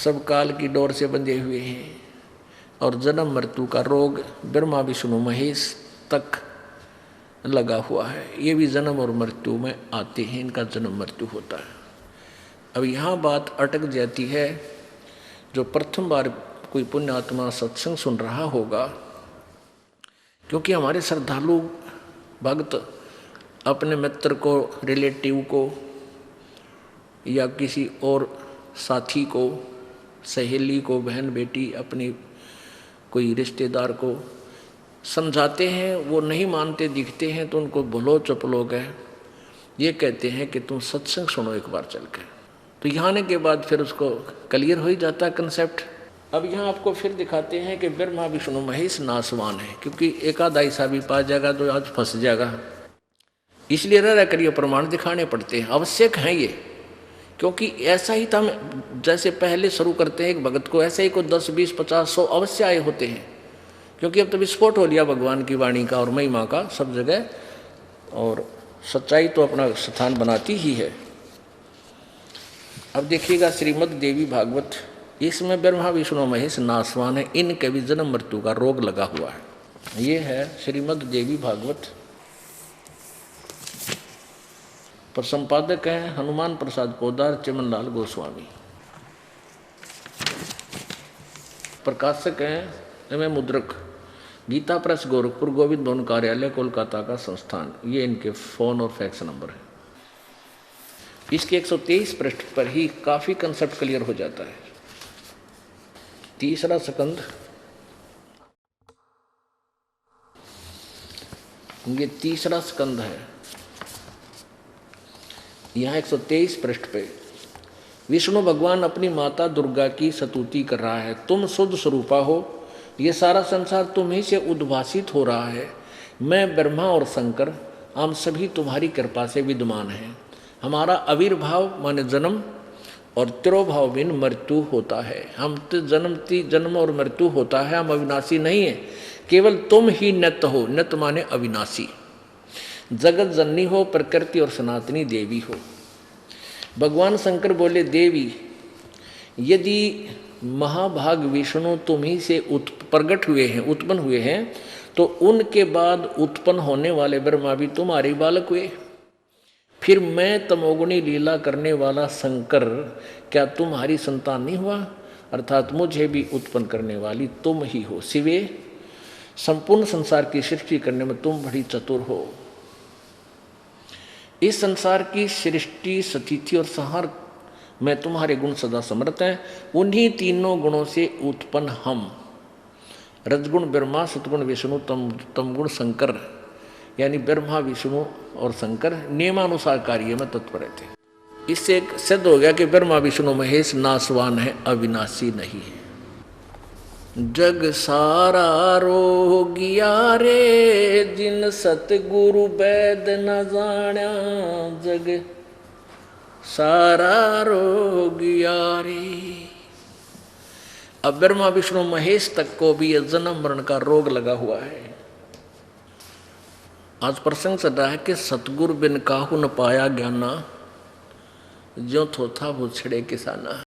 सब काल की डोर से बंधे हुए हैं और जन्म मृत्यु का रोग ब्रह्मा विष्णु महेश तक लगा हुआ है। ये भी जन्म और मृत्यु में आते हैं, इनका जन्म मृत्यु होता है। अब यहाँ बात अटक जाती है, जो प्रथम बार कोई पुण्यात्मा सत्संग सुन रहा होगा, क्योंकि हमारे श्रद्धालु भक्त अपने मित्र को, रिलेटिव को या किसी और साथी को, सहेली को, बहन बेटी, अपनी कोई रिश्तेदार को समझाते हैं, वो नहीं मानते दिखते हैं तो उनको भलो चपलो गए, ये कहते हैं कि तुम सत्संग सुनो एक बार चल के। तो यहाँ आने के बाद फिर उसको क्लियर हो ही जाता है कंसेप्ट। अब यहाँ आपको फिर दिखाते हैं कि ब्रह्मा विष्णु महेश नासवान है, क्योंकि एक आधा ऐसा भी पा जाएगा तो आज फंस जाएगा, इसलिए रह करिए प्रमाण दिखाने पड़ते हैं, आवश्यक हैं ये। क्योंकि ऐसा ही था, जैसे पहले शुरू करते हैं एक भगत को, ऐसे ही को 10 20 50 100 अवश्य आए होते हैं, क्योंकि अब तो विस्फोट हो लिया भगवान की वाणी का और महिमा का सब जगह, और सच्चाई तो अपना स्थान बनाती ही है। अब देखिएगा श्रीमद् देवी भागवत, इसमें ब्रह्मा विष्णु महेश नासवान है, इनके भी जन्म मृत्यु का रोग लगा हुआ है। ये है श्रीमद् देवी भागवत, पर संपादक हैं हनुमान प्रसाद पोदार, चिमनलाल गोस्वामी, प्रकाशक हैं एवं मुद्रक गीता प्रेस गोरखपुर, गोविंद भवन कार्यालय कोलकाता का संस्थान। ये इनके फोन और फैक्स नंबर है। इसके 123 पृष्ठ पर ही काफी कंसेप्ट क्लियर हो जाता है। तीसरा स्कंद, ये तीसरा स्कंद है। यहाँ 123 पृष्ठ पे विष्णु भगवान अपनी माता दुर्गा की स्तुति कर रहा है। तुम शुद्ध स्वरूपा हो, ये सारा संसार तुम्ही से उद्भासित हो रहा है। मैं ब्रह्मा और शंकर हम सभी तुम्हारी कृपा से विद्यमान हैं। हमारा आविर्भाव माने जन्म और तिरोभाव बिन मृत्यु होता है। हम तो जन्म और मृत्यु होता है, हम अविनाशी नहीं है। केवल तुम ही नित्य हो, नित्य माने अविनाशी, जगत जननी हो, प्रकृति और सनातनी देवी हो। भगवान शंकर बोले, देवी यदि महाभाग विष्णु तुम ही से प्रकट हुए हैं, उत्पन्न हुए हैं, तो उनके बाद उत्पन्न होने वाले ब्रह्मा भी तुम्हारे बालक हुए। फिर मैं तमोगुणी लीला करने वाला शंकर क्या तुम्हारी संतान नहीं हुआ? अर्थात मुझे भी उत्पन्न करने वाली तुम ही हो। शिवे, संपूर्ण संसार की सृष्टि करने में तुम बड़ी चतुर हो। इस संसार की सृष्टि, स्थिति और संहार में तुम्हारे गुण सदा समर्थ हैं। उन्हीं तीनों गुणों से उत्पन्न हम, रजगुण ब्रह्मा, सतगुण विष्णु, तमगुण शंकर, यानी ब्रह्मा विष्णु और शंकर नियमानुसार कार्य में तत्पर थे। इससे सिद्ध हो गया कि ब्रह्मा विष्णु महेश नासवान है, अविनाशी नहीं है। जग सारा रोगिया रे, जिन सतगुरु वैद न जाण्या। जग सारा रोगिया रे। अब ब्रह्मा विष्णु महेश तक को भी यह जन्म मरण का रोग लगा हुआ है। आज प्रसंग चल रहा है कि सतगुरु बिन काहू न पाया ज्ञाना, ज्यों थोथा भूछड़े किसाना।